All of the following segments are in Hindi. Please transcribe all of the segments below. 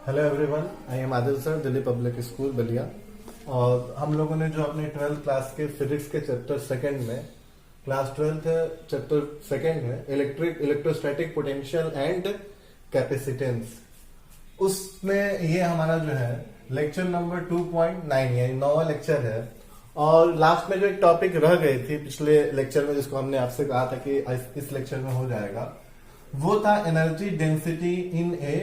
Hello everyone, I am Adil sir, Delhi public school Ballia. और हम लोगों ने जो अपने 12th क्लास के फिजिक्स के चैप्टर सेकंड में, क्लास 12th है, चैप्टर सेकंड है इलेक्ट्रोस्टैटिक पोटेंशियल एंड कैपेसिटेंस, उसमें ये हमारा जो है लेक्चर नंबर 2.9 यानी 9वां लेक्चर है। और लास्ट में जो एक टॉपिक रह गई थी पिछले लेक्चर में, जिसको हमने आपसे कहा था कि इस लेक्चर में हो जाएगा, वो था energy density in a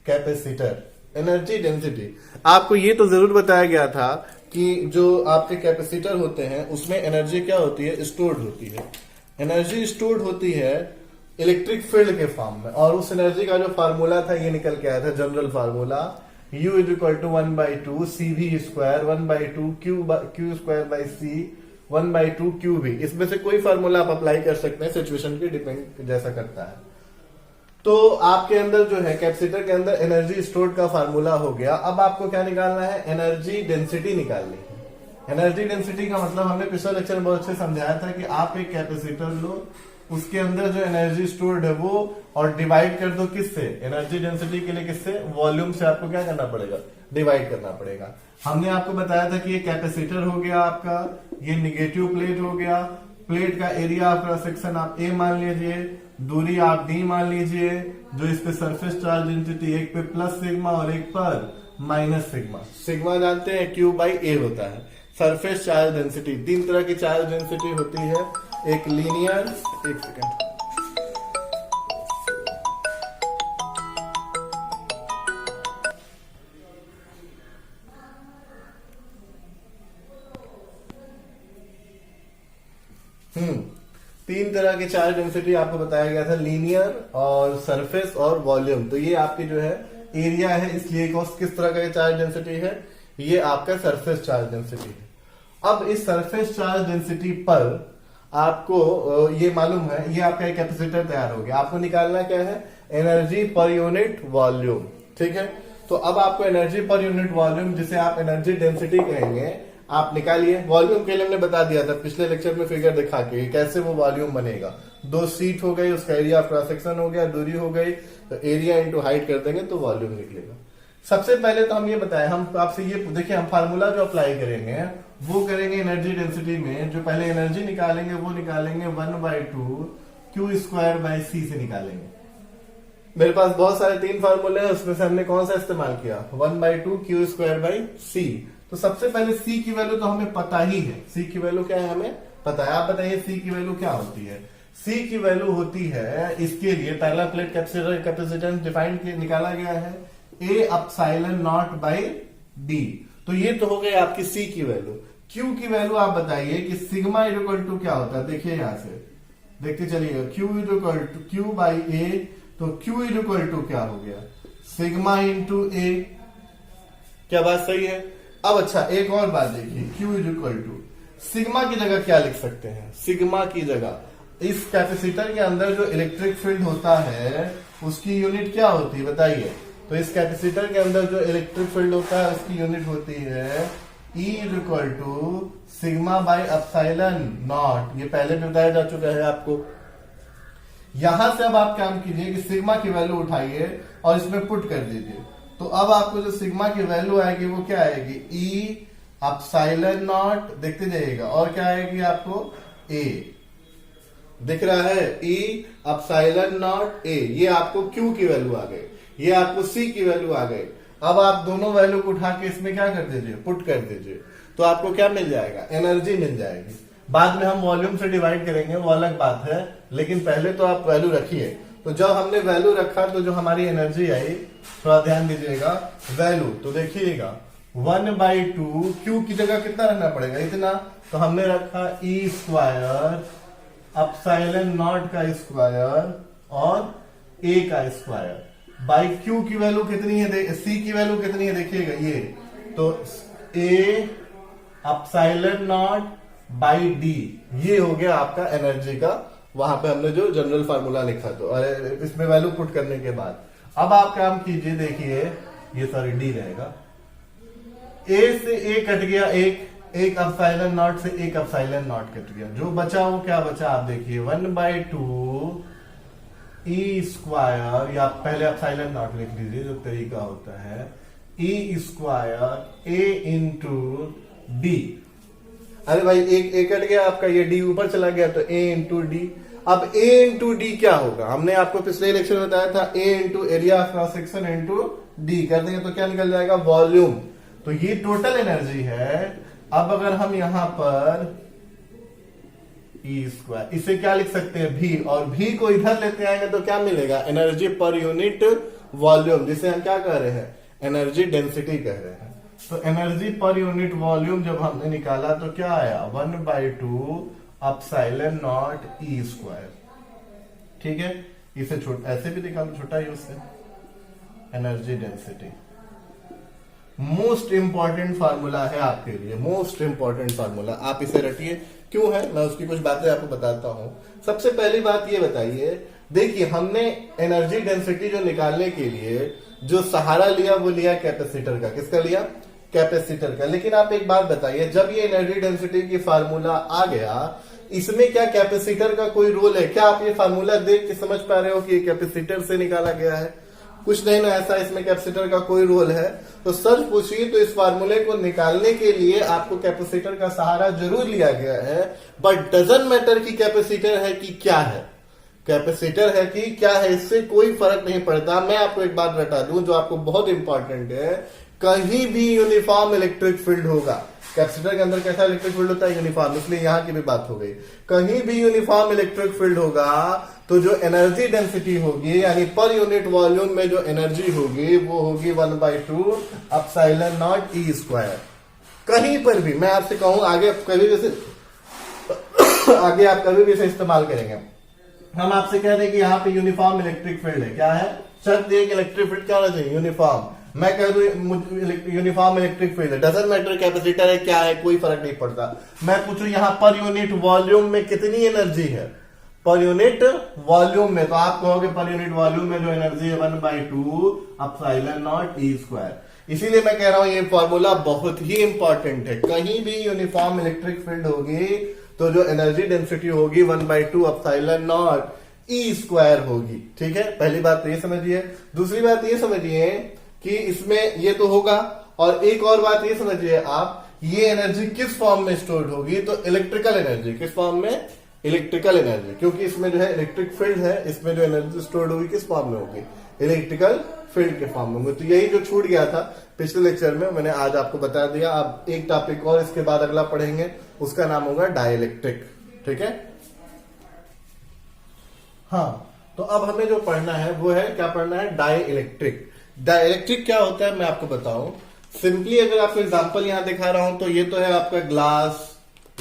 capacitor. Energy density, आपको ये तो जरूर बताया गया था कि जो आपके कैपेसिटर होते हैं उसमें एनर्जी क्या होती है, स्टोर्ड होती है। एनर्जी स्टोर्ड होती है इलेक्ट्रिक फील्ड के फॉर्म में, और उस एनर्जी का जो फार्मूला था ये निकल के आया था, general formula U is equal to 1/2 CV square 1/2 Q square by C 1/2 QV। इसमें से कोई फार्मूला आप अप्लाई कर सकते हैं, सिचुएशन के डिपेंड जैसा करता है। तो आपके अंदर जो है कैपेसिटर के अंदर एनर्जी स्टोर्ड का फार्मूला हो गया। अब आपको क्या निकालना है, एनर्जी डेंसिटी निकालनी है। एनर्जी डेंसिटी का मतलब हमने पिछले लेक्चर में बहुत अच्छे समझाया था कि आप एक कैपेसिटर लो, उसके अंदर जो एनर्जी स्टोर्ड है वो, और डिवाइड कर दो किससे, एनर्जी डेंसिटी के लिए किससे, वॉल्यूम से आपको क्या करना पड़ेगा, डिवाइड करना पड़ेगा। हमने आपको बताया था कि ये कैपेसिटर हो गया आपका, ये निगेटिव प्लेट हो गया, प्लेट का एरिया ऑफ क्रॉस सेक्शन आप ए मान लीजिए, दूरी आप डी मान लीजिए, जो इस पे सरफेस चार्ज डेंसिटी एक पे प्लस सिग्मा और एक पर माइनस सिग्मा। सिग्मा जानते हैं Q बाई ए होता है। सरफेस चार्ज डेंसिटी, तीन तरह की चार्ज डेंसिटी होती है, एक लीनियर, एक सेकेंड, तीन तरह की चार्ज डेंसिटी आपको बताया गया था, लीनियर और सरफेस और वॉल्यूम। तो ये आपकी जो है एरिया है, इसलिए किस तरह का चार्ज डेंसिटी है, ये आपका सरफेस चार्ज डेंसिटी है। अब इस सरफेस चार्ज डेंसिटी पर आपको ये मालूम है, ये आपका एक कैपेसिटर तैयार हो गया। आपको निकालना क्या है, एनर्जी पर यूनिट वॉल्यूम। ठीक है, तो अब आपको एनर्जी पर यूनिट वॉल्यूम, जिसे आप एनर्जी डेंसिटी कहेंगे, आप निकालिए। वॉल्यूम के लिए हमने बता दिया था पिछले लेक्चर में फिगर दिखा के कैसे वो वॉल्यूम बनेगा। दो सीट हो गई, उसका एरिया क्रॉस सेक्शन हो गया, दूरी हो गई, तो एरिया इंटू हाइट कर देंगे तो वॉल्यूम निकलेगा। सबसे पहले तो हम ये बताएं, हम आपसे ये देखिए, हम फार्मूला जो अप्लाई करेंगे वो करेंगे एनर्जी डेंसिटी में। जो पहले एनर्जी निकालेंगे वो निकालेंगे 1/2 Q स्क्वायर बाई C से निकालेंगे। मेरे पास बहुत सारे तीन फार्मूले हैं, उसमें से हमने कौन सा इस्तेमाल किया, 1/2 Q स्क्वायर बाई C। तो सबसे पहले C की वैल्यू तो हमें पता ही है, C की वैल्यू क्या है हमें पता है। आप बताइए C की वैल्यू क्या होती है। C की वैल्यू होती है, इसके लिए पहला प्लेट कैपेसिटेंस डिफाइंड निकाला गया है, A epsilon not by D। तो ये तो हो गई आपकी C की वैल्यू। Q की वैल्यू आप बताइए कि सिग्मा इक्वल टू क्या होता है, देखिए यहां से देखते चलिएगा, Q equal to Q by A, तो Q इक्वल टू क्या हो गया, सिग्मा इंटू A। क्या बात सही है। अब अच्छा एक और बात देखिए, Q इक्वल टू सिग्मा की जगह क्या लिख सकते हैं, सिग्मा की जगह इस कैपेसिटर के अंदर जो इलेक्ट्रिक फील्ड होता है उसकी यूनिट क्या होती है बताइए। तो इस कैपेसिटर के अंदर जो इलेक्ट्रिक फील्ड होता है उसकी यूनिट होती है E equal to sigma by epsilon naught. ये पहले भी बताया जा चुका है आपको। यहां से अब आप काम कीजिए कि सिग्मा की वैल्यू उठाइए और इसमें पुट कर दीजिए। तो अब आपको जो सिग्मा की वैल्यू आएगी वो क्या आएगी, E एप्सिलॉन नॉट, देखते जाइएगा, और क्या आएगी आपको A, दिख रहा है E एप्सिलॉन नॉट A। ये आपको Q की वैल्यू आ गई, ये आपको C की वैल्यू आ गई। अब आप दोनों वैल्यू को उठा के इसमें क्या कर दीजिए, पुट कर दीजिए, तो आपको क्या मिल जाएगा, एनर्जी मिल जाएगी। बाद में हम वॉल्यूम से डिवाइड करेंगे, वो अलग बात है, लेकिन पहले तो आप वैल्यू रखिए। तो जब हमने वैल्यू रखा तो जो हमारी एनर्जी आई, थोड़ा ध्यान दीजिएगा, वैल्यू तो देखिएगा 1/2 Q की जगह कितना रखना पड़ेगा, इतना, तो हमने रखा E स्क्वायर एप्सिलॉन नॉट का स्क्वायर और A का स्क्वायर बाई Q की वैल्यू कितनी है, C की वैल्यू कितनी है देखिएगा, ये तो A epsilon not by D, ये हो गया आपका एनर्जी का। वहां पे हमने जो जनरल फार्मूला लिखा, तो इसमें वैल्यू पुट करने के बाद अब आप काम कीजिए, देखिए ये सॉरी D रहेगा, A से A कट गया, एक एप्सिलॉन नॉट से एक एप्सिलॉन नॉट कट गया, जो बचा वो क्या बचा आप देखिए 1/2 ई स्क्वायर, या पहले आप साइलेंट नॉट लिख लीजिए जो तरीका होता है, ई स्क्वायर ए इंटू डी। अरे भाई एक कट गया आपका, ये डी ऊपर चला गया तो ए इंटू डी। अब ए इंटू डी क्या होगा, हमने आपको पिछले लेक्चर में बताया था A into area of cross section into D कर देंगे तो क्या निकल जाएगा, वॉल्यूम। तो ये टोटल एनर्जी है। अब अगर हम यहां पर ई स्क्वायर, इसे क्या लिख सकते हैं, भी, और भी को इधर लेते आएंगे तो क्या मिलेगा, एनर्जी पर यूनिट वॉल्यूम, जिसे हम क्या कह रहे हैं, एनर्जी डेंसिटी कह रहे हैं। तो एनर्जी पर यूनिट वॉल्यूम जब हमने निकाला तो क्या आया, 1/2 एप्सिलॉन नॉट ई स्क्वायर। ठीक है, इसे ऐसे भी निकालो, छोटा ही उससे, energy density. Most important formula है आपके लिए, मोस्ट इंपॉर्टेंट फार्मूला, आप इसे रटिए। क्यों है, मैं उसकी कुछ बातें आपको बताता हूं। सबसे पहली बात ये बताइए, देखिए हमने एनर्जी डेंसिटी जो निकालने के लिए जो सहारा लिया वो लिया कैपेसिटर का। किसका लिया, कैपेसिटर का। लेकिन आप एक बात बताइए, जब ये एनर्जी डेंसिटी की फार्मूला आ गया, इसमें क्या कैपेसिटर का कोई रोल है? क्या आप ये फार्मूला देख के समझ पा रहे हो कि ये कैपेसिटर से निकाला गया है? कुछ नहीं ना, ऐसा इसमें कैपेसिटर का कोई रोल है? तो सच पूछिए तो इस फार्मूले को निकालने के लिए आपको कैपेसिटर का सहारा जरूर लिया गया है, बट डजंट मैटर कि कैपेसिटर है कि क्या है, कैपेसिटर है कि क्या है, इससे कोई फर्क नहीं पड़ता। मैं आपको एक बात बता दूं जो आपको बहुत इंपॉर्टेंट है, कहीं भी यूनिफॉर्म इलेक्ट्रिक फील्ड होगा। कैपेसिटर के अंदर कैसा इलेक्ट्रिक फील्ड होता है, यूनिफॉर्म, इसलिए यहां की भी बात हो गई। कहीं भी यूनिफॉर्म इलेक्ट्रिक फील्ड होगा तो जो एनर्जी डेंसिटी होगी, यानी पर यूनिट वॉल्यूम में जो एनर्जी होगी वो होगी 1/2 एप्सिलॉन नॉट ई स्क्वायर। कहीं पर भी, मैं आपसे कहूं आगे कभी भी आगे आप कभी भी इसे इस्तेमाल करेंगे, हम आपसे कह दें कि यहाँ पे यूनिफॉर्म इलेक्ट्रिक फील्ड है, क्या है, शर्त ये कि इलेक्ट्रिक फील्ड क्या होना चाहिए, यूनिफॉर्म। मैं कह दूं यूनिफॉर्म इलेक्ट्रिक फील्ड है, डजंट मैटर कैपेसिटर है क्या है, कोई फर्क नहीं पड़ता। मैं पूछूं यहाँ पर यूनिट वॉल्यूम में कितनी एनर्जी है, पर यूनिट वॉल्यूम में, तो आप कहोगे पर यूनिट वॉल्यूम में जो एनर्जी है 1/2 एप्सिलॉन नॉट ई स्क्वायर। इसीलिए मैं कह रहा हूं ये फॉर्मूला बहुत ही इंपॉर्टेंट है। कहीं भी यूनिफॉर्म इलेक्ट्रिक फील्ड होगी तो जो एनर्जी डेंसिटी होगी 1/2 एप्सिलॉन नॉट ई स्क्वायर होगी। ठीक है, पहली बात तो ये समझिए। दूसरी बात ये समझिए कि इसमें ये तो होगा, और एक और बात ये समझिए आप, ये एनर्जी किस फॉर्म में स्टोर्ड होगी, तो इलेक्ट्रिकल एनर्जी। किस फॉर्म में, इलेक्ट्रिकल एनर्जी, क्योंकि इसमें जो है इलेक्ट्रिक फील्ड है, इसमें जो एनर्जी स्टोर्ड होगी किस फॉर्म में होगी, इलेक्ट्रिकल फील्ड के फॉर्म में होगी। तो यही जो छूट गया था पिछले लेक्चर में, मैंने आज आपको बता दिया। अब एक टॉपिक और इसके बाद अगला पढ़ेंगे, उसका नाम होगा डाइलेक्ट्रिक। ठीक है, हाँ, तो अब हमें जो पढ़ना है वो है, क्या पढ़ना है, डाइलेक्ट्रिक। डाइलेक्ट्रिक क्या होता है मैं आपको बताऊं। सिंपली अगर आपको एग्जांपल यहां दिखा रहा हूं तो ये तो है आपका ग्लास,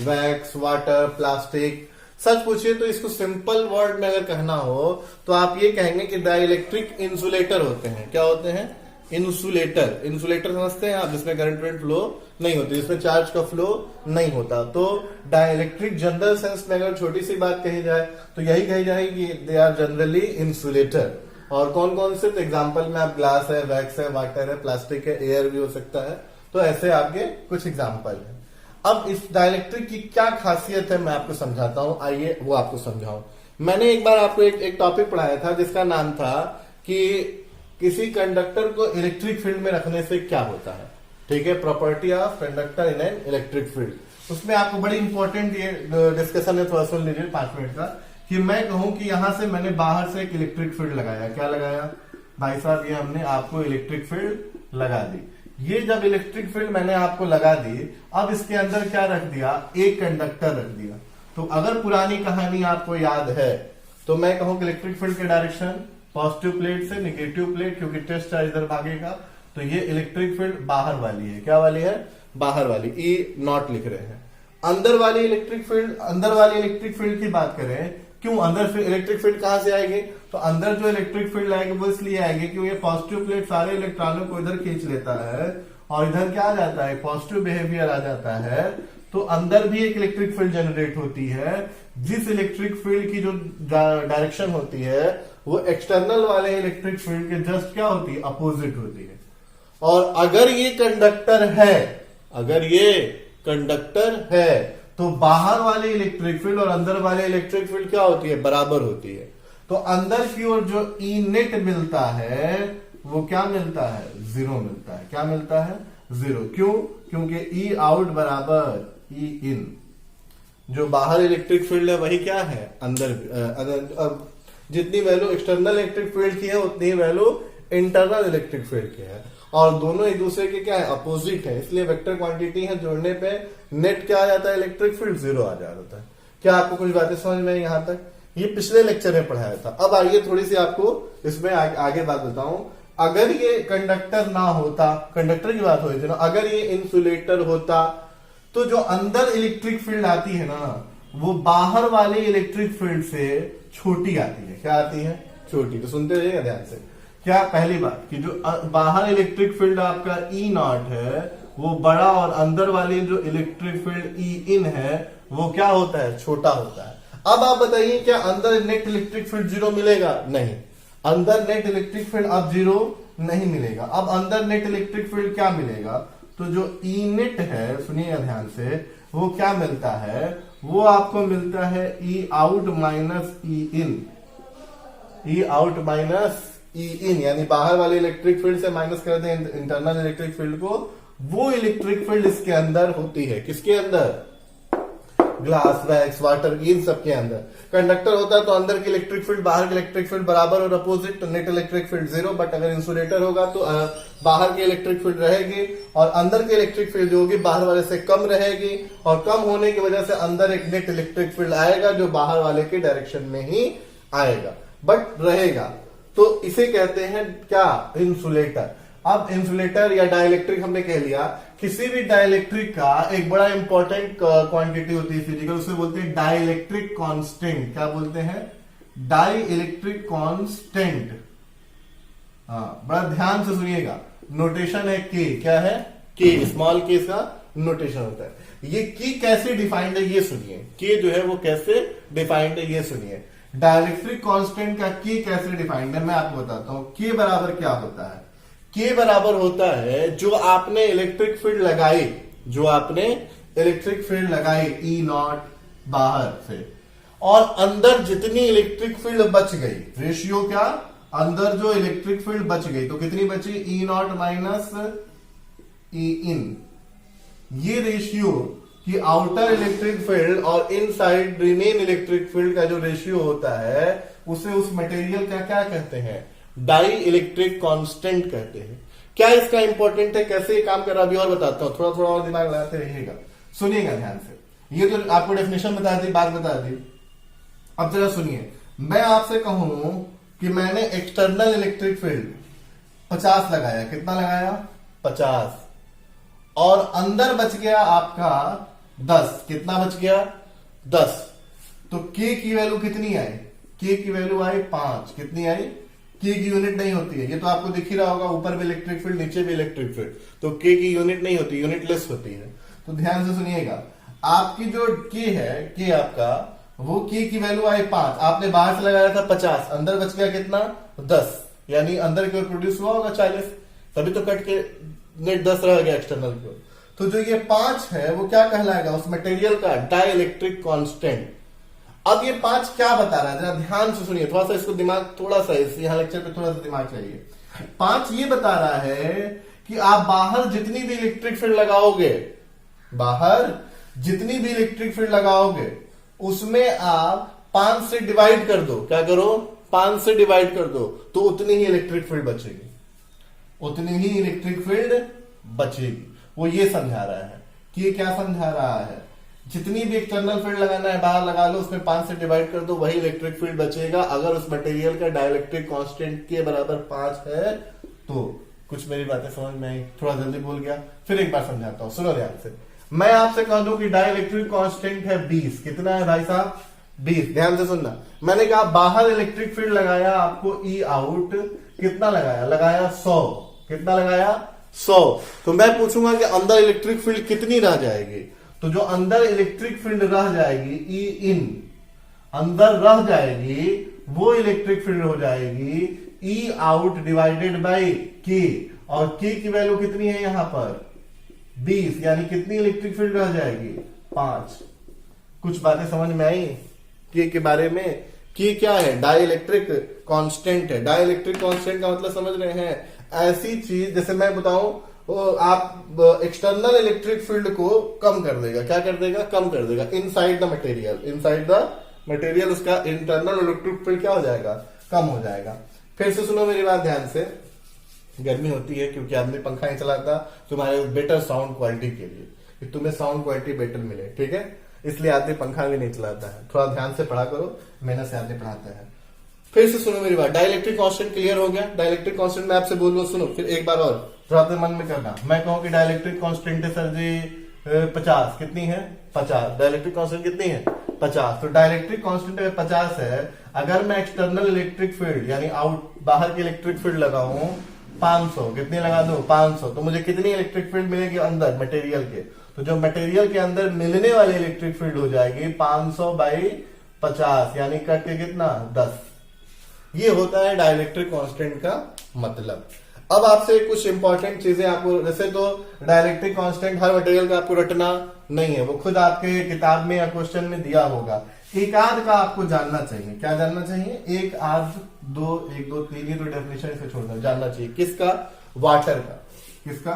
वैक्स, वाटर, प्लास्टिक। सच पूछिए तो इसको सिंपल वर्ड में अगर कहना हो तो आप ये कहेंगे कि डाइलेक्ट्रिक इंसुलेटर होते हैं। क्या होते हैं, इंसुलेटर। इंसुलेटर समझते हैं आप, जिसमें करंट फ्लो नहीं होती, जिसमें चार्ज का फ्लो नहीं होता। तो डाइलेक्ट्रिक जनरल सेंस में अगर छोटी सी बात कही जाए तो यही कही जाएगी कि दे आर जनरली इंसुलेटर। और कौन कौन से, तो एग्जाम्पल में आप ग्लास है, वैक्स है, वाटर है, प्लास्टिक है, एयर भी हो सकता है। तो ऐसे आपके कुछ एग्जाम्पल है। अब इस डाइलेक्ट्रिक की क्या खासियत है मैं आपको समझाता हूं, आइए वो आपको समझाऊं। मैंने एक बार आपको एक टॉपिक पढ़ाया था जिसका नाम था कि किसी कंडक्टर को इलेक्ट्रिक फील्ड में रखने से क्या होता है। ठीक है, property of conductor in an electric field. उसमें आपको बड़ी इंपॉर्टेंट ये डिस्कशन है, थोड़ा सुन लीजिए 5 मिनट का। कि मैं कहूं कि यहां से मैंने बाहर से एक इलेक्ट्रिक फील्ड लगाया, क्या लगाया भाई साहब, ये हमने आपको इलेक्ट्रिक फील्ड लगा दी। ये जब इलेक्ट्रिक फील्ड मैंने आपको लगा दी, अब इसके अंदर क्या रख दिया, एक कंडक्टर रख दिया। तो अगर पुरानी कहानी आपको याद है तो मैं कहूं कि इलेक्ट्रिक फील्ड के डायरेक्शन पॉजिटिव प्लेट से निगेटिव प्लेट, क्योंकि टेस्ट चार्ज इधर भागेगा। तो ये इलेक्ट्रिक फील्ड बाहर वाली है, क्या वाली है, बाहर वाली, ई नॉट लिख रहे हैं। अंदर वाली इलेक्ट्रिक फील्ड की बात करें, क्यों अंदर इलेक्ट्रिक फील्ड कहां से आएगी, तो अंदर जो इलेक्ट्रिक फील्ड आएगी वो इसलिए आएगी क्योंकि ये पॉजिटिव प्लेट सारे इलेक्ट्रॉनों को इधर खींच लेता है और इधर क्या आ जाता है, पॉजिटिव बिहेवियर आ जाता है। तो अंदर भी एक इलेक्ट्रिक फील्ड जनरेट होती है, जिस इलेक्ट्रिक फील्ड की जो डायरेक्शन होती है वो एक्सटर्नल वाले इलेक्ट्रिक फील्ड के जस्ट क्या होती है, अपोजिट होती है। और अगर ये कंडक्टर है तो बाहर वाले इलेक्ट्रिक फील्ड और अंदर वाले इलेक्ट्रिक फील्ड क्या होती है, बराबर होती है। तो अंदर की ओर जो ई नेट मिलता है वो क्या मिलता है, 0 मिलता है। क्या मिलता है, 0। क्यों, क्योंकि ई आउट बराबर ई इन, जो बाहर इलेक्ट्रिक फील्ड है वही क्या है, अंदर। अब जितनी वैल्यू एक्सटर्नल इलेक्ट्रिक फील्ड की है उतनी वैल्यू इंटरनल इलेक्ट्रिक फील्ड की है, और दोनों एक दूसरे के क्या है, अपोजिट है, इसलिए वेक्टर क्वांटिटी है, जोड़ने पे नेट क्या आ जाता है, इलेक्ट्रिक फील्ड 0 आ जाता है। क्या आपको कुछ बातें समझ में आई यहां तक? ये पिछले लेक्चर में पढ़ाया था। अब आइए थोड़ी सी आपको इसमें आगे बात बताऊं। अगर ये कंडक्टर ना होता, कंडक्टर की बात हो रही थी ना, अगर ये इंसुलेटर होता तो जो अंदर इलेक्ट्रिक फील्ड आती है ना वो बाहर वाले इलेक्ट्रिक फील्ड से छोटी आती है। क्या आती है, छोटी। तो सुनते रहिएगा ध्यान से। क्या, पहली बात कि जो बाहर इलेक्ट्रिक फील्ड आपका ई नॉट है वो बड़ा, और अंदर वाली जो इलेक्ट्रिक फील्ड ई इन है वो क्या होता है, छोटा होता है। अब आप बताइए क्या अंदर नेट इलेक्ट्रिक फील्ड 0 मिलेगा? नहीं, अंदर नेट इलेक्ट्रिक फील्ड अब 0 नहीं मिलेगा। अब अंदर नेट इलेक्ट्रिक फील्ड क्या मिलेगा, तो जो ई नेट है, सुनिएगा ध्यान से, वो क्या मिलता है, वो आपको मिलता है ई आउट माइनस ई इन। ई आउट माइनस ई इन, यानी बाहर वाले इलेक्ट्रिक फील्ड से माइनस कर दें इंटरनल इलेक्ट्रिक फील्ड को, वो इलेक्ट्रिक फील्ड इसके अंदर होती है। किसके अंदर, ग्लास, वैक्स, वाटर, इन सब के अंदर। कंडक्टर होता है तो अंदर की इलेक्ट्रिक फील्ड बाहर की इलेक्ट्रिक फील्ड बराबर और अपोजिट, तो नेट इलेक्ट्रिक फील्ड 0। बट अगर इंसुलेटर होगा तो बाहर की इलेक्ट्रिक फील्ड रहेगी और अंदर की इलेक्ट्रिक फील्ड जो होगी बाहर वाले से कम रहेगी, और कम होने की वजह से अंदर एक नेट इलेक्ट्रिक फील्ड आएगा जो बाहर वाले के डायरेक्शन में ही आएगा, बट रहेगा। तो इसे कहते हैं क्या, इंसुलेटर। अब इंसुलेटर या डाइलेक्ट्रिक हमने कह लिया। किसी भी डाइलेक्ट्रिक का एक बड़ा इंपॉर्टेंट क्वांटिटी होती है फिजिकल, उसे बोलते हैं डाइलेक्ट्रिक कांस्टेंट। क्या बोलते हैं, डाइलेक्ट्रिक कांस्टेंट। हाँ, बड़ा ध्यान से सुनिएगा, नोटेशन है के। क्या है, के, स्मॉल के का नोटेशन होता है। ये की कैसे डिफाइंड है ये सुनिए, के जो है वो कैसे डिफाइंड है ये सुनिए। डाइलेक्ट्रिक कांस्टेंट का की कैसे डिफाइंड है मैं आपको बताता हूं। के बराबर क्या होता है, के बराबर होता है जो आपने इलेक्ट्रिक फील्ड लगाई, जो आपने इलेक्ट्रिक फील्ड लगाई ई नॉट बाहर से, और अंदर जितनी इलेक्ट्रिक फील्ड बच गई, रेशियो क्या, अंदर जो इलेक्ट्रिक फील्ड बच गई तो कितनी बची, ई नॉट माइनस ई इन। ये रेशियो कि आउटर इलेक्ट्रिक फील्ड और इनसाइड रिमेन इलेक्ट्रिक फील्ड का जो रेशियो होता है उसे उस मटेरियल का क्या कहते हैं, डाई इलेक्ट्रिक कांस्टेंट कहते हैं। क्या इसका इंपॉर्टेंट है, कैसे ये काम कर रहा है अभी और बताता हूं, थोड़ा थोड़ा और दिमाग लगाते रहिएगा, सुनिएगा ध्यान से। ये तो आपको डेफिनेशन बता दी, बात बता दी। अब जरा सुनिए, मैं आपसे कहूं कि मैंने एक्सटर्नल इलेक्ट्रिक फील्ड 50 लगाया, कितना लगाया, 50, और अंदर बच गया आपका 10, कितना बच गया, 10, तो के की वैल्यू कितनी आई, के की वैल्यू आई 5। कितनी आई, के की यूनिट नहीं होती है, ये तो आपको दिख ही रहा होगा, ऊपर भी इलेक्ट्रिक फील्ड नीचे भी इलेक्ट्रिक फील्ड, तो के की यूनिट नहीं होती, यूनिटलेस होती है। तो ध्यान से सुनिएगा, आपकी जो के है, के आपका, वो के की वैल्यू आई 5, आपने बाहर से लगाया था 50, अंदर बच गया कितना, 10, यानी अंदर की ओर प्रोड्यूस हुआ होगा 40, तभी तो कट के नेट 10 रह गया एक्सटर्नल की ओर। तो जो ये 5 है वो क्या कहलाएगा, उस मटेरियल का डाई इलेक्ट्रिक कॉन्स्टेंट। अब ये 5 क्या बता रहा है, जरा ध्यान से सुनिए, थोड़ा सा इसको दिमाग, थोड़ा सा इस यहां लेक्चर पे थोड़ा सा दिमाग चाहिए। 5 ये बता रहा है कि आप बाहर जितनी भी इलेक्ट्रिक फील्ड लगाओगे, बाहर जितनी भी इलेक्ट्रिक फील्ड लगाओगे उसमें आप 5 से डिवाइड कर दो। क्या करो, 5 से डिवाइड कर दो, तो उतनी ही इलेक्ट्रिक फील्ड बचेगी, उतनी ही इलेक्ट्रिक फील्ड बचेगी। वो ये समझा रहा है कि ये क्या समझा रहा है, जितनी भी एक्सटर्नल फील्ड लगाना है बाहर लगा लो, उसमें 5 से डिवाइड कर दो, वही इलेक्ट्रिक फील्ड बचेगा। अगर उस मटेरियल का डाइलेक्ट्रिक कांस्टेंट के बराबर 5 है तो। कुछ मेरी बातें समझ में आई, थोड़ा जल्दी बोल गया, फिर एक बार समझाता हूं, सुनो ध्यान से। मैं आपसे कह दूं कि डाइलेक्ट्रिक कांस्टेंट है 20, कितना है भाई साहब, 20। ध्यान से सुनना, मैंने कहा बाहर इलेक्ट्रिक फील्ड लगाया आपको ई आउट, कितना लगाया, लगाया 100, कितना लगाया, 100। तो मैं पूछूंगा कि अंदर इलेक्ट्रिक फील्ड कितनी रह जाएगी, तो जो अंदर इलेक्ट्रिक फील्ड रह जाएगी ई इन, अंदर रह जाएगी, वो इलेक्ट्रिक फील्ड हो जाएगी ई आउट डिवाइडेड बाई के, और के की वैल्यू कितनी है यहां पर 20, यानी कितनी इलेक्ट्रिक फील्ड रह जाएगी, 5। कुछ बातें समझ में आई के बारे में, कि क्या है, डाइलेक्ट्रिक कांस्टेंट है। डाइलेक्ट्रिक कांस्टेंट का मतलब समझ रहे हैं, ऐसी चीज जैसे मैं बताऊं, आप एक्सटर्नल इलेक्ट्रिक फील्ड को कम कर देगा, क्या कर देगा, कम कर देगा inside the material, inside the material उसका इंटरनल इलेक्ट्रिक फील्ड क्या हो जाएगा, कम हो जाएगा। फिर से सुनो मेरी बात ध्यान से, गर्मी होती है क्योंकि आदमी पंखा नहीं चलाता तुम्हारे बेटर साउंड क्वालिटी के लिए, कि तुम्हें साउंड क्वालिटी बेटर मिले, ठीक है, इसलिए आदमी पंखा भी नहीं चलाता है। थोड़ा ध्यान से पढ़ा करो, मेहनत से आदमी पढ़ाता है। फिर से सुनो मेरी बात, डाइलेक्ट्रिक कांस्टेंट क्लियर हो गया। डाइलेक्ट्रिक कांस्टेंट मैं आपसे बोल रहा हूं, सुनो फिर एक बार और थोड़ा अपने मन में करना। मैं कहूं कि डाइलेक्ट्रिक कांस्टेंट है सर जी 50, कितनी है, 50। डाइलेक्ट्रिक कांस्टेंट कितनी है, 50। तो डाइलेक्ट्रिक कांस्टेंट अगर 50 है, अगर मैं एक्सटर्नल इलेक्ट्रिक फील्ड यानी आउट बाहर की इलेक्ट्रिक फील्ड लगाऊं 500, कितनी लगा दो, 500, तो मुझे कितनी इलेक्ट्रिक फील्ड मिलेगी अंदर मटेरियल के, तो जो मटेरियल के अंदर मिलने वाली इलेक्ट्रिक फील्ड हो जाएगी 500 बाई 50, यानी कट के कितना, 10। ये होता है डाइलेक्ट्रिक कांस्टेंट का मतलब। अब आपसे कुछ इंपॉर्टेंट चीजें आपको, वैसे तो डाइलेक्ट्रिक कांस्टेंट हर मटेरियल का आपको रटना नहीं है, वो खुद आपके किताब में या क्वेश्चन में दिया होगा। एक आध का आपको जानना चाहिए, क्या जानना चाहिए, एक आध दो, 1 2 3, ये तो डेफिनेशन से छोड़ दो, जानना चाहिए किसका, वाटर का, किसका,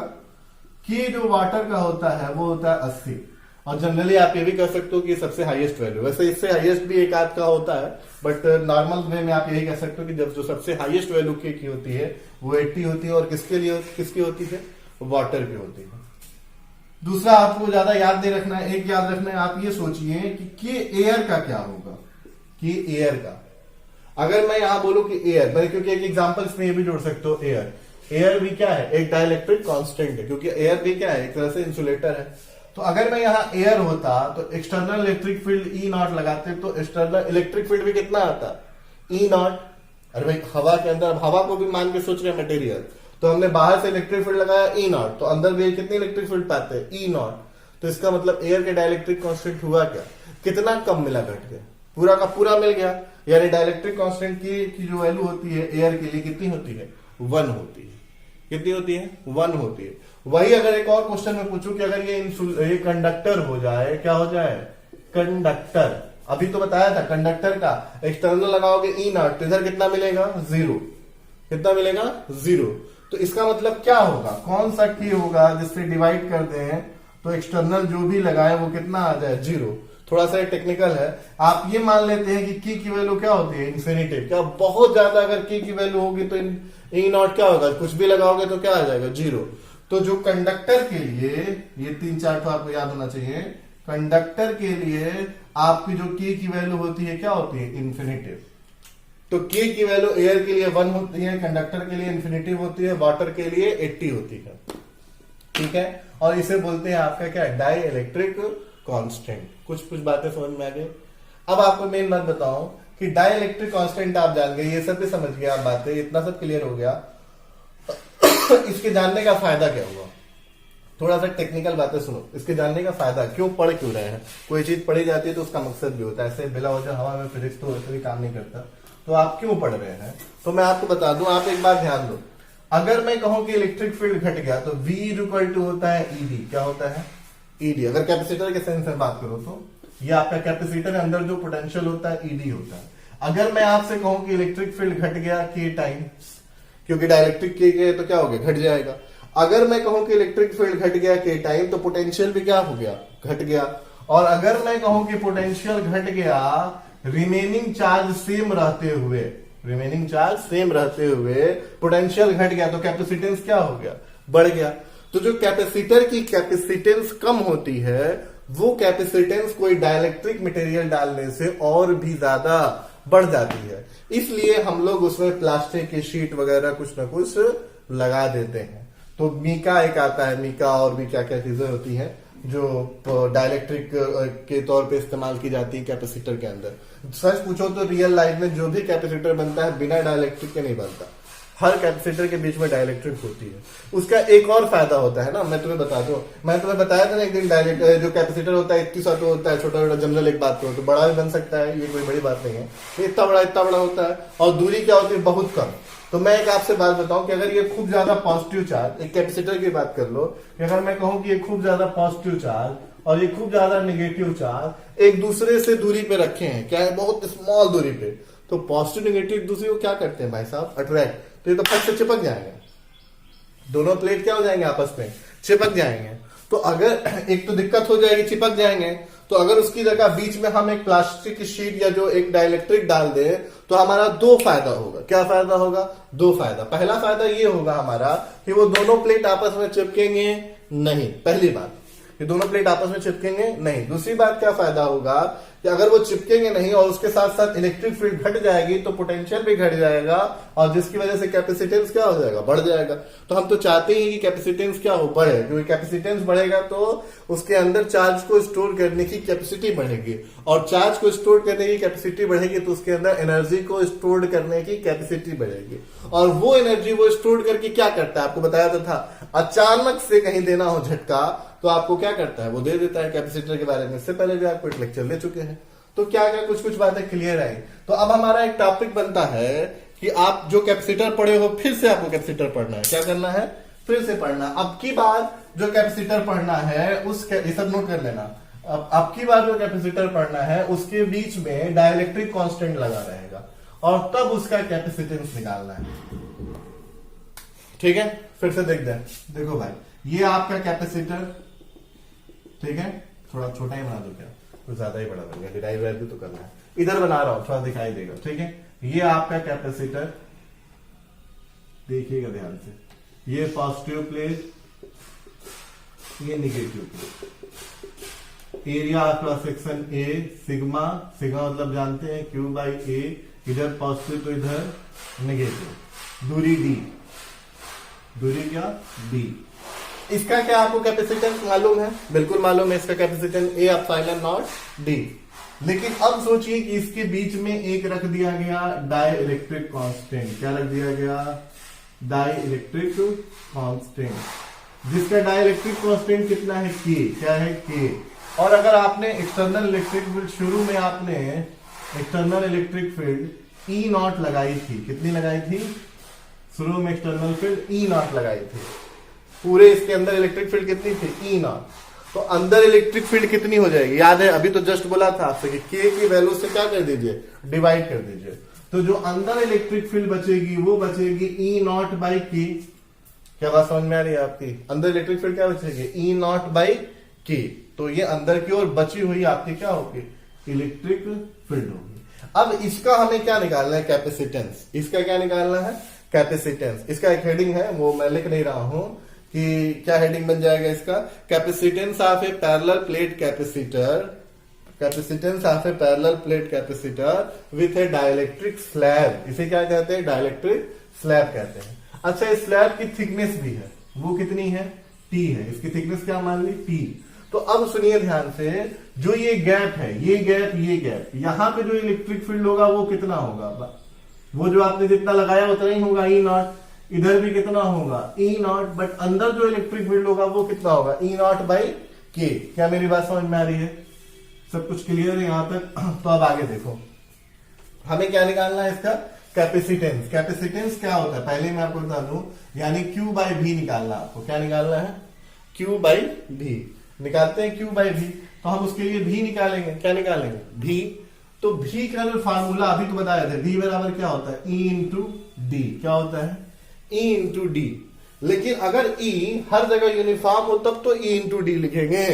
कि जो वाटर का होता है वो होता है 80, और जनरली आप ये भी कर सकते हो कि सबसे हाईएस्ट वैल्यू, वैसे इससे हाईएस्ट भी एक आध का होता है, बट नॉर्मल वे में आप यही कह सकते हो कि जब जो सबसे हाईएस्ट वैल्यू की होती है वो 80 होती है, और किसके लिए, किसकी होती है, वाटर की होती है। दूसरा आपको ज्यादा याद नहीं रखना है, एक याद रखना है, आप ये सोचिए कि एयर का क्या होगा, कि एयर का, अगर मैं यहां बोलूं कि एयर, मैं क्योंकि एक एग्जांपल इसमें ये भी जोड़ सकते हो, एयर भी क्या है, एक डाइलेक्ट्रिक कांस्टेंट है, क्योंकि एयर भी क्या है, एक तरह से इंसुलेटर है। तो अगर मैं यहाँ एयर होता तो एक्सटर्नल इलेक्ट्रिक फील्ड E0 लगाते तो एक्सटर्नल इलेक्ट्रिक फील्ड भी कितना आता, E0। अरे भाई हवा के अंदर, हवा को भी मान के सोच रहे मटेरियल, तो हमने बाहर से इलेक्ट्रिक फील्ड लगाया E0, तो अंदर भी कितनी इलेक्ट्रिक फील्ड पाते हैं, E0। तो इसका मतलब एयर के डाइलेक्ट्रिक कांस्टेंट हुआ क्या, कितना कम मिला, घट गया, पूरा का पूरा मिल गया। यानी डाइलेक्ट्रिक कांस्टेंट की जो वैल्यू होती है एयर के लिए कितनी होती है, 1 होती है। कितनी होती है, 1 होती है। वही अगर एक और क्वेश्चन में पूछूं कि अगर ये कंडक्टर हो जाए, क्या हो जाए, कंडक्टर, अभी तो बताया था कंडक्टर का एक्सटर्नल लगाओगे E0, तो इधर कितना मिलेगा, 0, कितना मिलेगा, 0। तो इसका मतलब क्या होगा, कौन सा की होगा जिससे डिवाइड कर दें तो एक्सटर्नल जो भी लगाए वो कितना आ जाए, 0। थोड़ा सा टेक्निकल है, आप ये मान लेते हैं कि की वैल्यू क्या होती है, इन्फिनिटिव। क्या बहुत ज्यादा अगर की वैल्यू होगी तो E0 क्या होगा, कुछ भी लगाओगे तो क्या आ जाएगा, 0। तो जो कंडक्टर के लिए, ये 3-4 तो आपको याद होना चाहिए, कंडक्टर के लिए आपकी जो की वैल्यू होती है क्या होती है, इन्फिनिटिव। तो की वैल्यू एयर के लिए 1 होती है, कंडक्टर के लिए इन्फिनिटिव होती है, वाटर के लिए 80 होती है, ठीक है। और इसे बोलते हैं आपका क्या, डाई इलेक्ट्रिक कांस्टेंट। कुछ बातें समझ में आ गई। अब आपको मेन बात बताऊं कि डाई इलेक्ट्रिक कांस्टेंट आप जान गए, ये सब भी समझ गए आप बातें, इतना सब क्लियर हो गया। इसके जानने का फायदा क्या हुआ, थोड़ा सा टेक्निकल बातें सुनो। इसके जानने का फायदा, क्यों पढ़ क्यों रहे हैं, कोई चीज पढ़ी जाती है तो उसका मकसद भी होता है, ऐसे बिला वजह हवा में फिजिक्स तो वैसे भी काम नहीं करता, तो आप क्यों पढ़ रहे हैं, तो मैं आपको बता दूं। आप एक बार ध्यान दो, अगर मैं कहूं कि इलेक्ट्रिक फील्ड घट गया तो V इक्वल टू होता है ED, क्या होता है, ED। अगर कैपेसिटर के सेंस में बात करो तो ये आपका कैपेसिटर अंदर जो पोटेंशियल होता है ED होता है। अगर मैं आपसे कहूं कि इलेक्ट्रिक फील्ड घट गया K टाइम्स, क्योंकि डाइलेक्ट्रिक K गए तो क्या हो गया, घट जाएगा। अगर मैं कहूं कि इलेक्ट्रिक फील्ड घट गया K टाइम, तो पोटेंशियल भी क्या हो गया, घट गया। और अगर मैं कहूं कि पोटेंशियल घट गया रिमेनिंग चार्ज सेम रहते हुए, रिमेनिंग चार्ज सेम रहते हुए पोटेंशियल घट गया, तो कैपेसिटेंस क्या हो गया, बढ़ गया। तो जो कैपेसिटर की कैपेसिटेंस कम होती है, वो कैपेसिटेंस कोई डाइलेक्ट्रिक मटेरियल डालने से और भी ज्यादा बढ़ जाती है। इसलिए हम लोग उसमें प्लास्टिक की शीट वगैरह कुछ ना कुछ लगा देते हैं। तो मीका एक आता है, मीका और भी क्या क्या चीजें होती हैं जो डाइलेक्ट्रिक के तौर पे इस्तेमाल की जाती है कैपेसिटर के अंदर। सच पूछो तो रियल लाइफ में जो भी कैपेसिटर बनता है बिना डाइलेक्ट्रिक के नहीं बनता, हर कैपेसिटर के बीच में डाइलेक्ट्रिक होती है। उसका एक और फायदा होता है ना, मैं तुम्हें बता दूं, मैं तुम्हें बताया था ना एक दिन, डाइलेक्ट्रिक जो कैपेसिटर होता है 31 तो होता है, छोटा छोटा जनरल एक बात करो तो बड़ा भी बन सकता है, ये कोई बड़ी बात नहीं है, इतना बड़ा होता है। और दूरी क्या होती है, बहुत कम। तो मैं एक आपसे बात बताऊं कि अगर ये खूब ज्यादा पॉजिटिव चार्ज, एक कैपेसिटर की बात कर लो कि अगर मैं कहूं कि ये खूब ज्यादा पॉजिटिव चार्ज और ये खूब ज्यादा नेगेटिव चार्ज एक दूसरे से दूरी पे रखे हैं, क्या है, बहुत स्मॉल दूरी पे, तो पॉजिटिव नेगेटिव एक दूसरे को क्या करते हैं भाई साहब, अट्रैक्ट, तो ये तो फट से चिपक जाएंगे, दोनों प्लेट क्या हो जाएंगे, आपस में चिपक जाएंगे। तो अगर एक तो दिक्कत हो जाएगी, चिपक जाएंगे, तो अगर उसकी जगह बीच में हम एक प्लास्टिक की शीट या जो एक डाइलेक्ट्रिक डाल दें तो हमारा दो फायदा होगा। क्या फायदा होगा, दो फायदा। पहला फायदा ये होगा हमारा कि वो दोनों प्लेट आपस में चिपकेंगे नहीं, पहली बात, ये दोनों प्लेट आपस में चिपकेंगे नहीं। दूसरी बात क्या फायदा होगा कि अगर वो चिपकेंगे नहीं और उसके साथ साथ इलेक्ट्रिक फील्ड घट जाएगी तो पोटेंशियल भी घट जाएगा और जिसकी वजह से कैपेसिटेंस क्या हो जाएगा, बढ़ जाएगा। तो हम तो चाहते ही कि कैपेसिटेंस क्या हो, बढ़े, क्योंकि कैपेसिटेंस बढ़ेगा तो उसके अंदर चार्ज को स्टोर करने की कैपेसिटी बढ़ेगी और चार्ज को स्टोर करने की कैपेसिटी बढ़ेगी तो उसके अंदर एनर्जी को स्टोर करने की कैपेसिटी बढ़ेगी और वो एनर्जी वो स्टोर करके क्या करता है, आपको बताया तो था, अचानक से कहीं देना हो झटका तो आपको क्या करता है, वो दे देता है। कैपेसिटर के बारे में इससे पहले भी आपको एक लेक्चर ले चुके हैं। तो क्या क्या कुछ कुछ बातें क्लियर आई। तो अब हमारा एक टॉपिक बनता है कि आप जो कैपेसिटर पढ़े हो फिर से आपको कैपेसिटर पढ़ना है। क्या करना है, फिर से पढ़ना। अब की बार जो कैपेसिटर पढ़ना है उस ये सब नोट कर लेना। अब की बार जो कैपेसिटर पढ़ना है उसके बीच में डाइलेक्ट्रिक कांस्टेंट लगा रहेगा और तब उसका कैपेसिटेंस निकालना है। ठीक है, फिर से देख दें। देखो भाई, ये आपका कैपेसिटर, ठीक है, थोड़ा छोटा ही बना दो क्या, कुछ ज्यादा ही बड़ा बन गया, डिराइव वैल्यू तो करना है, इधर बना रहा हूं थोड़ा दिखाई देगा। ठीक है, ये आपका कैपेसिटर, देखिएगा ध्यान से, ये पॉजिटिव प्लेट, ये निगेटिव प्लेट। एरिया आपका सेक्शन ए, सिग्मा, सिग्मा मतलब जानते हैं क्यू बाई ए, इधर पॉजिटिव तो इधर निगेटिव, दूरी डी, दूरी क्या, डी। इसका क्या आपको कैपेसिटेंस मालूम है, बिल्कुल मालूम है, इसका capacitance A epsilon not D. लेकिन अब सोचिए कि इसके बीच में एक रख दिया गया डाई इलेक्ट्रिक कांस्टेंट। क्या रख दिया गया, डाई इलेक्ट्रिक कांस्टेंट, जिसका डाई इलेक्ट्रिक कांस्टेंट कितना है, के। क्या है, के। और अगर आपने एक्सटर्नल इलेक्ट्रिक फील्ड, शुरू में आपने external electric field E not लगाई थी, कितनी लगाई थी, शुरू में एक्सटर्नल फील्ड ई नॉट लगाई थी, पूरे इसके अंदर इलेक्ट्रिक फील्ड कितनी थी, ई नॉट। तो अंदर इलेक्ट्रिक फील्ड कितनी हो जाएगी, याद है, अभी तो जस्ट बोला था आपसे कि के की वैल्यू से क्या कर दीजिए, डिवाइड कर दीजिए। तो जो अंदर इलेक्ट्रिक फील्ड बचेगी वो बचेगी ई नॉट बाई के। क्या बात समझ में आ रही है आपकी, अंदर इलेक्ट्रिक फील्ड क्या बचेगी, ई नॉट बाई के। तो ये अंदर की ओर बची हुई आपकी क्या होगी, इलेक्ट्रिक फील्ड होगी। अब इसका हमें क्या निकालना है, कैपेसिटेंस। इसका क्या निकालना है, कैपेसिटेंस। इसका एक हेडिंग है, वो मैं लिख नहीं रहा हूं कि क्या हेडिंग बन जाएगा इसका, capacitance of A parallel plate capacitor, capacitance of A parallel plate capacitor with A dielectric slab. इसे क्या कहते हैं, डाइलेक्ट्रिक स्लैब कहते हैं। अच्छा, इस स्लैब की थिकनेस भी है, वो कितनी है, टी है। इसकी थिकनेस क्या मान ली, टी। तो अब सुनिए ध्यान से, जो ये गैप है, ये गैप, ये गैप, यहां पे जो इलेक्ट्रिक फील्ड होगा वो कितना होगा, वो जो आपने जितना लगाया उतना ही होगा, ई नॉट। इधर भी कितना होगा, ई नॉट, बट अंदर जो इलेक्ट्रिक फील्ड होगा वो कितना होगा, ई नॉट बाई के। क्या मेरी बात समझ में आ रही है, सब कुछ क्लियर है यहां तक। तो अब आगे देखो, हमें क्या निकालना है, इसका कैपेसिटेंस। कैपेसिटेंस क्या होता है, पहले मैं आपको बता दूं, यानी क्यू बाई भी निकालना। आपको क्या निकालना है, क्यू बाई भी। निकालते हैं क्यू बाई भी, तो हम उसके लिए भी निकालेंगे। क्या निकालेंगे, भी। तो भी का जो फार्मूला अभी तो बताया था, भी बराबर क्या होता है, ई इंटू डी। क्या होता है, ई इंटू डी। लेकिन अगर ई हर जगह यूनिफॉर्म हो तब तो ई इंटू डी लिखेंगे।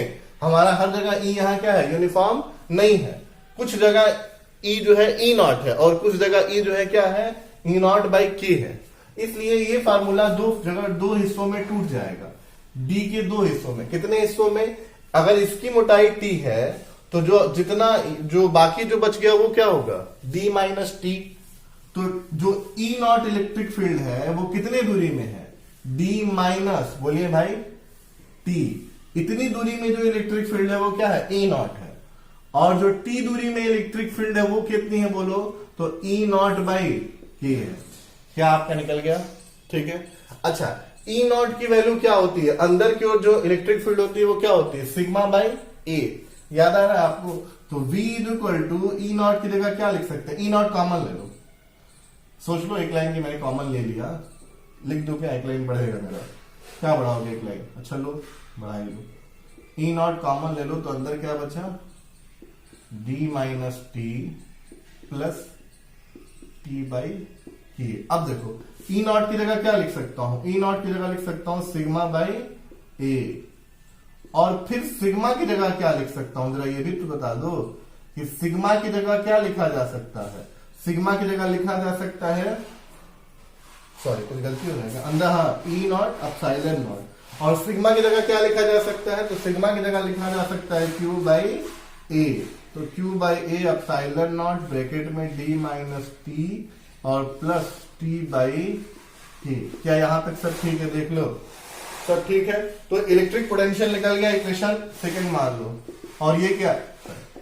हमारा हर जगह ई यहाँ क्या है, यूनिफॉर्म नहीं है। कुछ जगह ई जो है ई नॉट है और कुछ जगह ई जो है क्या है, ई नॉट बाई के है। इसलिए ये फार्मूला दो जगह, दो हिस्सों में टूट जाएगा। डी के दो हिस्सों में, कितने हिस्सों में, अगर इसकी मोटाई टी है तो जो जितना जो बाकी जो बच गया वो क्या होगा, डी माइनस टी। तो जो ई नॉट इलेक्ट्रिक फील्ड है वो कितने दूरी में है, डी माइनस, बोलिए भाई, टी। इतनी दूरी में जो इलेक्ट्रिक फील्ड है वो क्या है, ई नॉट है। और जो टी दूरी में इलेक्ट्रिक फील्ड है वो कितनी है बोलो, तो ई नॉट बाई के है। क्या आपका निकल गया, ठीक है। अच्छा, ई नॉट की वैल्यू क्या होती है, अंदर की ओर जो इलेक्ट्रिक फील्ड होती है वो क्या होती है, सिग्मा बाई ए। याद आ रहा है आपको, तो V equal to E naught की जगह क्या लिख सकते हैं, ई नॉट कॉमन ले लो, सोच लो, एक लाइन की मैंने कॉमन ले लिया, लिख दो क्या, एक लाइन बढ़ेगा मेरा, क्या बढ़ाओगे एक लाइन, अच्छा लो बढ़ा लो, ई नॉट कॉमन ले लो, तो अंदर क्या बचा, D minus T plus T by के। अब देखो ई नॉट की जगह क्या लिख सकता हूं, ई नॉट की जगह लिख सकता हूं सिग्मा बाई ए, और फिर सिग्मा की जगह क्या लिख सकता हूं, जरा ये भी तो बता दो कि सिग्मा की जगह क्या लिखा जा सकता है। सिग्मा की जगह लिखा जा सकता है, सॉरी कुछ गलती हो जाएगा अंदर, हाँ ई नॉट अपसाइलन नॉट। और सिग्मा की जगह क्या लिखा जा सकता है, तो सिग्मा की जगह लिखा जा सकता है क्यू बाई ए। तो Q by A epsilon not bracket में डी माइनस टी और प्लस टी बाई के। क्या यहां तक सब ठीक है, देख लो सब ठीक है। तो इलेक्ट्रिक पोटेंशियल निकल गया, इक्वेशन सेकंड मान लो। और ये क्या,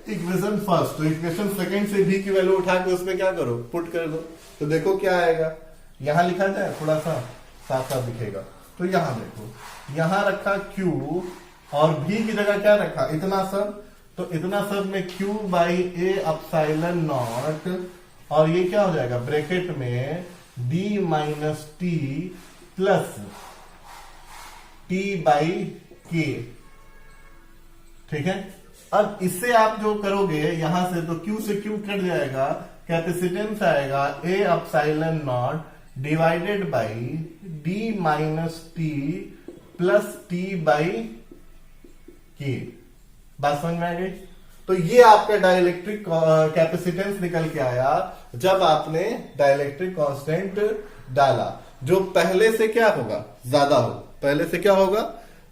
इक्वेशन फर्स्ट। तो इक्वेशन सेकंड से भी की वैल्यू उठा के उसमें क्या करो, पुट कर दो। तो देखो क्या आएगा, यहां लिखा जाए थोड़ा सा साफ साफ दिखेगा। तो यहां देखो, यहां रखा Q और V की जगह क्या रखा, इतना सब। तो इतना सब में Q by A epsilon not, और ये क्या हो जाएगा ब्रैकेट में D minus T plus T by के। ठीक है, अब इससे आप जो करोगे यहां से, तो Q से Q कट जाएगा, कैपेसिटेंस आएगा A epsilon naught divided by D minus T plus T by K. बात समझ में आ गई। तो ये आपका डाइलेक्ट्रिक कैपेसिटेंस निकल के आया जब आपने डाइलेक्ट्रिक कांस्टेंट डाला, जो पहले से क्या होगा, ज्यादा होगा। पहले से क्या होगा,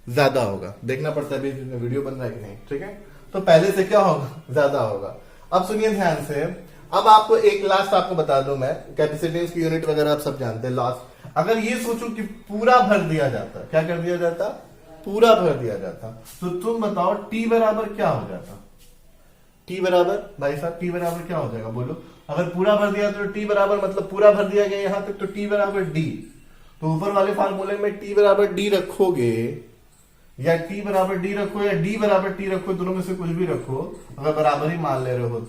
ज्यादा होगा। देखना पड़ता है अभी वीडियो बन रहा है कि नहीं, ठीक है। तो पहले से क्या होगा, ज्यादा होगा। अब सुनिए ध्यान से, अब आपको एक लास्ट आपको बता दूं मैं, कैपेसिटेंस की यूनिट वगैरह आप सब जानते हैं। लास्ट अगर ये सोचो कि पूरा भर दिया जाता, क्या कर दिया जाता, पूरा भर दिया जाता, तो तुम बताओ टी बराबर क्या हो जाता। टी बराबर, भाई साहब टी बराबर क्या हो जाएगा बोलो। अगर पूरा भर दिया तो टी बराबर मतलब पूरा भर दिया गया यहां तक, तो टी बराबर डी। तो ऊपर वाले फार्मूले में टी बराबर डी रखोगे, या टी बराबर डी रखो या डी बराबर टी रखो, दोनों में से कुछ भी रखो, अगर बराबर ही मान ले रहे हो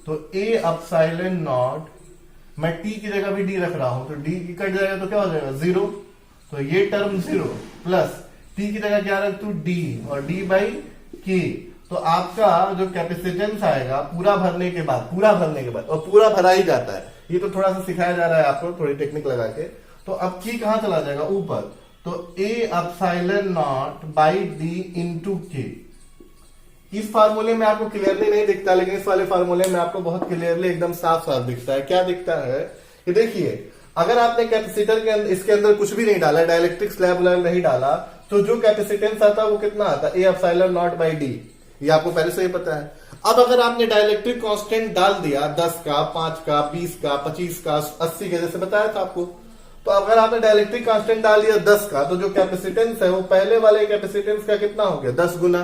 तो ए अपसाइलन नॉट, मैं टी की जगह भी डी रख रहा हूं, तो डी की कट जाएगा तो क्या हो जाएगा, जीरो। तो ये टर्म जीरो, प्लस टी की जगह क्या रख तू डी, और डी बाई के। तो आपका जो कैपेसिटेंस आएगा पूरा भरने के बाद, पूरा भरने के बाद, और पूरा भरा ही जाता है, ये तो थोड़ा सा सिखाया जा रहा है आपको, थोड़ी टेक्निक लगा के। तो अब की कहां चला जाएगा, ऊपर। तो A epsilon naught by D into K. इस फार्मूले में आपको क्लियरली नहीं दिखता, लेकिन इस वाले फार्मूले में आपको बहुत क्लियरली एकदम साफ साफ दिखता है। क्या दिखता है कि देखिए, अगर आपने कैपेसिटर के अंदर, इसके अंदर कुछ भी नहीं डाला, डाइलेक्ट्रिक स्लैब नहीं डाला, तो जो कैपेसिटेंस आता है वो कितना आता है, ए अपसाइलन नॉट बाई डी। ये आपको पहले से ही पता है। अब अगर आपने डाइलेक्ट्रिक कांस्टेंट डाल दिया 10 का, 5 का, 20 का, 25 का, 80 का, जैसे बताया था आपको, तो अगर आपने डाइलेक्ट्रिक कांस्टेंट डाल दिया 10 का, तो जो कैपेसिटेंस है वो पहले वाले कैपेसिटेंस का कितना हो गया, 10 गुना।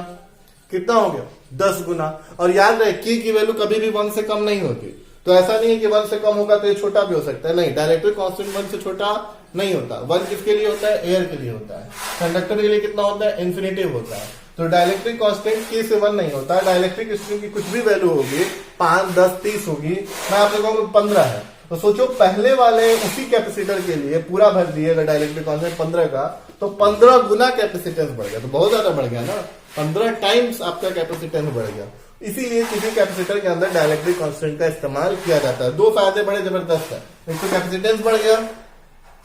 कितना हो गया, 10 गुना। और याद रहे की वैल्यू कभी भी 1 से कम नहीं होती। तो ऐसा नहीं है कि 1 से कम होगा तो ये छोटा भी हो सकता है, नहीं, डाइलेक्ट्रिक कांस्टेंट 1 से छोटा नहीं होता। 1 किसके लिए होता है, एयर के लिए होता है। कंडक्टर के लिए कितना होता है, इन्फिनिटिव होता है। तो डाइलेक्ट्रिक कांस्टेंट के से 1 नहीं होता है। डाइलेक्ट्रिक स्ट्रिंग की कुछ भी वैल्यू होगी, 5, 10, 30 होगी, मैं आपको कहूंगा 15 है। तो सोचो पहले वाले उसी कैपेसिटर के लिए पूरा भर दिए डाइलेक्ट्रिक कांस्टेंट 15 का, तो 15 गुना कैपेसिटेंस बढ़ गया, तो बहुत ज्यादा बढ़ गया ना, 15 टाइम्स आपका कैपेसिटेंस बढ़ गया। इसीलिए किसी कैपेसिटर के अंदर डाइलेक्ट्रिक कांस्टेंट का इस्तेमाल किया जाता है। 2 फायदे बड़े जबरदस्त है, एक तो कैपेसिटेंस बढ़ गया,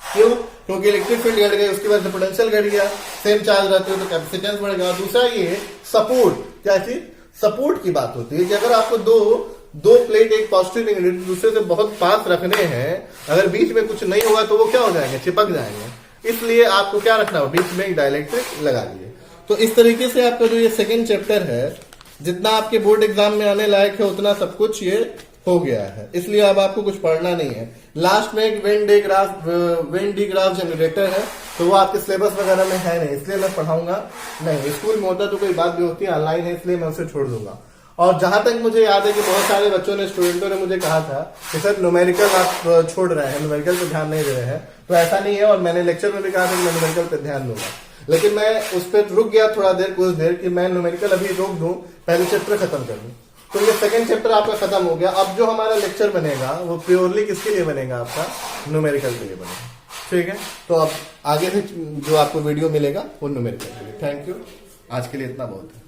क्यों, क्योंकि इलेक्ट्रिक फील्ड घट गई, उसकी वजह से पोटेंशियल घट गया, सेम चार्ज रहते हो तो कैपेसिटेंस बढ़ गया। दूसरा ये सपोर्ट, क्या चीज, सपोर्ट की बात होती है कि अगर आपको दो प्लेट, एक पॉजिटिव नेगेटिव दूसरे से बहुत पास रखने हैं, अगर बीच में कुछ नहीं होगा तो वो क्या हो जाएंगे, चिपक जाएंगे। इसलिए आपको क्या रखना होगा, बीच में एक डाइलेक्ट्रिक लगा दिए। तो इस तरीके से आपका जो ये सेकंड चैप्टर है, जितना आपके बोर्ड एग्जाम में आने लायक है उतना सब कुछ ये हो गया है। इसलिए अब आपको कुछ पढ़ना नहीं है। लास्ट में एक वेन डी ग्राफ जनरेटर है, तो वो आपके सिलेबस वगैरह में है नहीं, इसलिए मैं पढ़ाऊंगा नहीं। स्कूल में होता तो कोई बात भी होती है, ऑनलाइन है इसलिए मैं उसे छोड़ दूंगा। और जहां तक मुझे याद है कि बहुत सारे बच्चों ने, स्टूडेंटों ने मुझे कहा था कि सर न्यूमेरिकल आप छोड़ रहे हैं, न्यूमेरिकल पे ध्यान नहीं दे रहे हैं। तो ऐसा नहीं है, और मैंने लेक्चर में भी कहा था कि मैं न्यूमेरिकल पे ध्यान दूंगा, लेकिन मैं उस पर रुक गया थोड़ा देर, कुछ देर, कि मैं न्यूमेरिकल अभी रोक दूं, पहले चैप्टर खत्म कर दूं। तो ये सेकंड चैप्टर आपका खत्म हो गया। अब जो हमारा लेक्चर बनेगा वो प्योरली किसके लिए बनेगा, आपका न्यूमेरिकल के लिए बनेगा, ठीक है। तो अब आगे से जो आपको वीडियो मिलेगा वो न्यूमेरिकल के लिए। थैंक यू, आज के लिए इतना बहुत है।